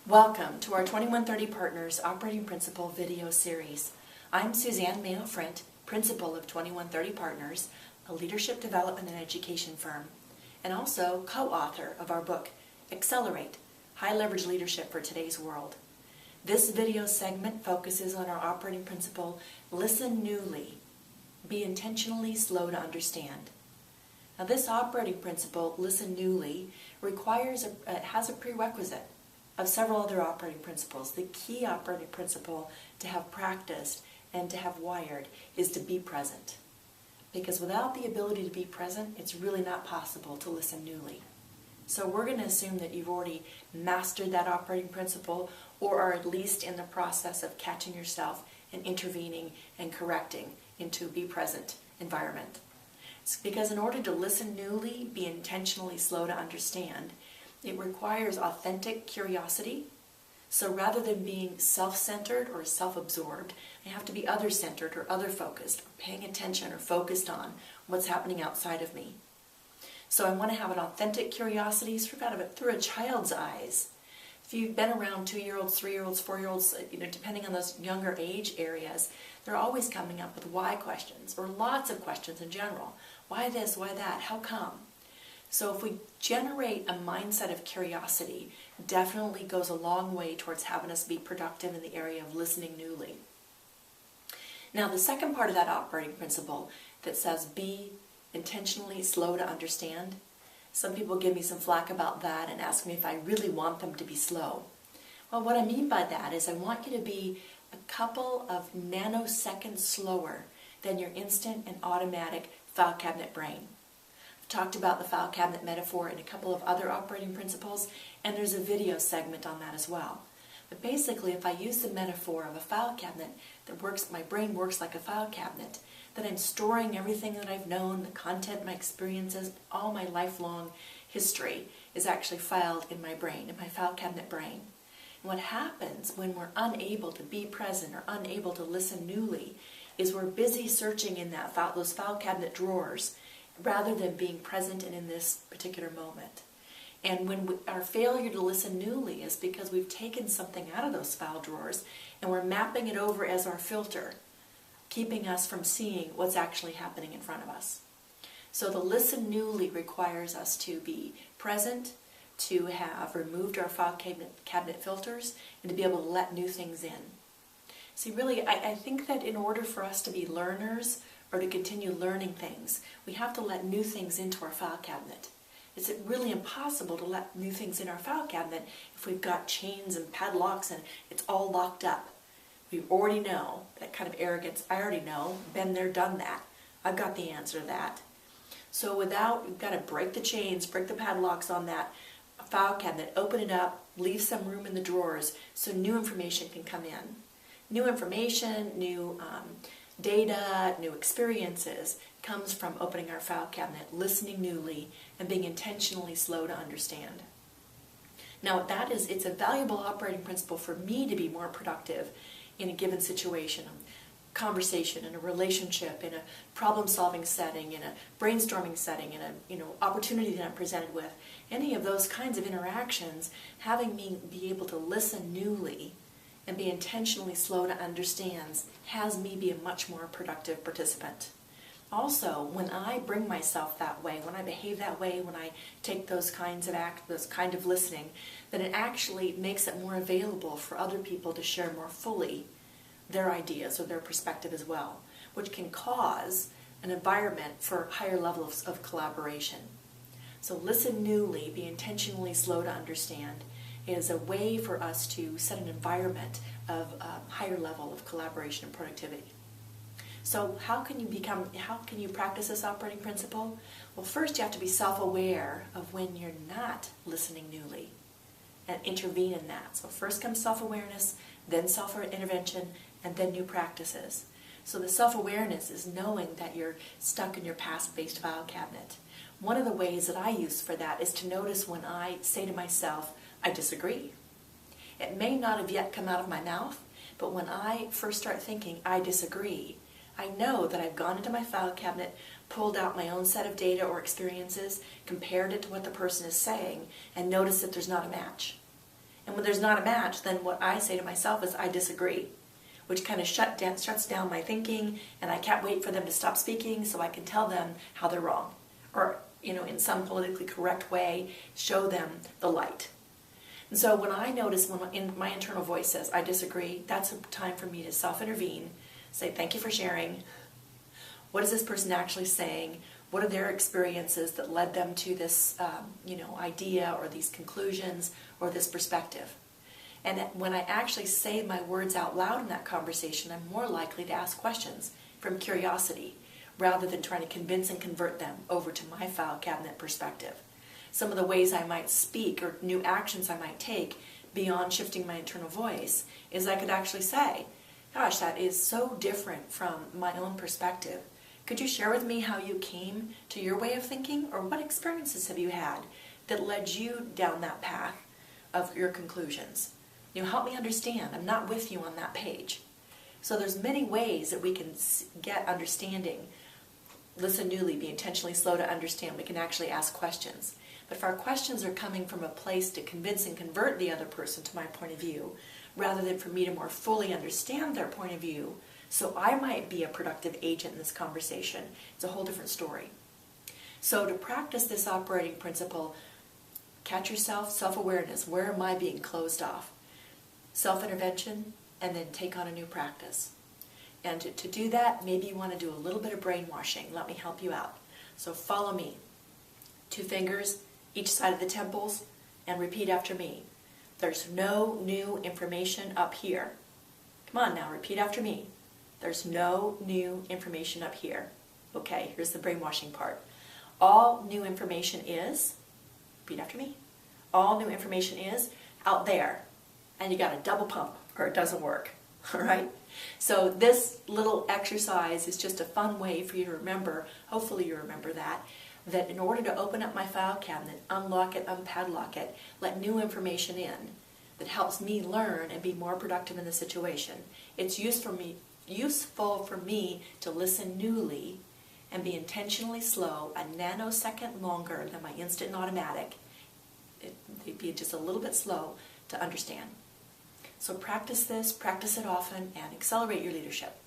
Welcome to our 2130 Partners Operating Principle video series. I'm Suzanne Mayo-Frent, Principal of 2130 Partners, a leadership development and education firm, and also co-author of our book, Accelerate, High Leverage Leadership for Today's World. This video segment focuses on our operating principle, listen newly, be intentionally slow to understand. Now this operating principle, listen newly, has a prerequisite of several other operating principles. The key operating principle to have practiced and to have wired is to be present. Because without the ability to be present, it's really not possible to listen newly. So we're going to assume that you've already mastered that operating principle or are at least in the process of catching yourself and intervening and correcting into a be present environment. It's because in order to listen newly, be intentionally slow to understand, it requires authentic curiosity. So rather than being self-centered or self-absorbed, I have to be other-centered or other-focused, or paying attention or focused on what's happening outside of me. So I want to have an authentic curiosity through a child's eyes. If you've been around 2-year-olds, 3-year-olds, 4-year-olds, depending on those younger age areas, they're always coming up with why questions, or lots of questions in general. Why this, why that, how come? So if we generate a mindset of curiosity, it definitely goes a long way towards having us be productive in the area of listening newly. Now the second part of that operating principle that says be intentionally slow to understand, some people give me some flack about that and ask me if I really want them to be slow. Well, what I mean by that is I want you to be a couple of nanoseconds slower than your instant and automatic file cabinet brain. Talked about the file cabinet metaphor in a couple of other operating principles, and there's a video segment on that as well. But basically, if I use the metaphor of a file cabinet my brain works like a file cabinet, that I'm storing everything that I've known, the content, my experiences, all my lifelong history is actually filed in my brain, in my file cabinet brain. And what happens when we're unable to be present or unable to listen newly is we're busy searching in those file cabinet drawers rather than being present and in this particular moment. And when our failure to listen newly is because we've taken something out of those file drawers and we're mapping it over as our filter, keeping us from seeing what's actually happening in front of us. So the listen newly requires us to be present, to have removed our file cabinet filters, and to be able to let new things in. See, really, I think that in order for us to be learners or to continue learning things, we have to let new things into our file cabinet. It's really impossible to let new things in our file cabinet if we've got chains and padlocks and it's all locked up. We already know, that kind of arrogance, I already know, been there, done that. I've got the answer to that. So we've got to break the chains, break the padlocks on that file cabinet, open it up, leave some room in the drawers so new information can come in. New information, new data, new experiences comes from opening our file cabinet, listening newly, and being intentionally slow to understand. Now it's a valuable operating principle for me to be more productive in a given situation, a conversation, in a relationship, in a problem-solving setting, in a brainstorming setting, in a opportunity that I'm presented with. Any of those kinds of interactions, having me be able to listen newly and be intentionally slow to understand has me be a much more productive participant. Also, when I bring myself that way, when I behave that way, when I take those kind of listening, then it actually makes it more available for other people to share more fully their ideas or their perspective as well, which can cause an environment for higher levels of collaboration. So listen newly, be intentionally slow to understand, is a way for us to set an environment of a higher level of collaboration and productivity. So how can you practice this operating principle? Well, first you have to be self-aware of when you're not listening newly and intervene in that. So first comes self-awareness, then self-intervention, and then new practices. So the self-awareness is knowing that you're stuck in your past-based file cabinet. One of the ways that I use for that is to notice when I say to myself, I disagree. It may not have yet come out of my mouth, but when I first start thinking, I disagree, I know that I've gone into my file cabinet, pulled out my own set of data or experiences, compared it to what the person is saying, and noticed that there's not a match. And when there's not a match, then what I say to myself is, I disagree, which kind of shuts down my thinking, and I can't wait for them to stop speaking so I can tell them how they're wrong. Or, in some politically correct way, show them the light. And so when I notice when my internal voice says, I disagree, that's a time for me to self-intervene, say, thank you for sharing. What is this person actually saying? What are their experiences that led them to this, idea or these conclusions or this perspective? And when I actually say my words out loud in that conversation, I'm more likely to ask questions from curiosity rather than trying to convince and convert them over to my file cabinet perspective. Some of the ways I might speak or new actions I might take beyond shifting my internal voice is I could actually say, gosh, that is so different from my own perspective. Could you share with me how you came to your way of thinking, or what experiences have you had that led you down that path of your conclusions? Help me understand. I'm not with you on that page. So there's many ways that we can get understanding. Listen newly, be intentionally slow to understand. We can actually ask questions. But if our questions are coming from a place to convince and convert the other person to my point of view, rather than for me to more fully understand their point of view, so I might be a productive agent in this conversation, it's a whole different story. So to practice this operating principle, catch yourself, self-awareness, where am I being closed off? Self-intervention, and then take on a new practice. And to do that, maybe you want to do a little bit of brainwashing. Let me help you out. So follow me. 2 fingers, each side of the temples, and repeat after me. There's no new information up here. Come on now, repeat after me. There's no new information up here. Okay, here's the brainwashing part. All new information is, repeat after me, all new information is out there. And you got to double pump or it doesn't work. All right? So this little exercise is just a fun way for you to remember, hopefully you remember that in order to open up my file cabinet, unlock it, unpadlock it, let new information in that helps me learn and be more productive in the situation. It's useful for me to listen newly and be intentionally slow, a nanosecond longer than my instant and automatic. They'd be just a little bit slow to understand. So practice this, practice it often, and accelerate your leadership.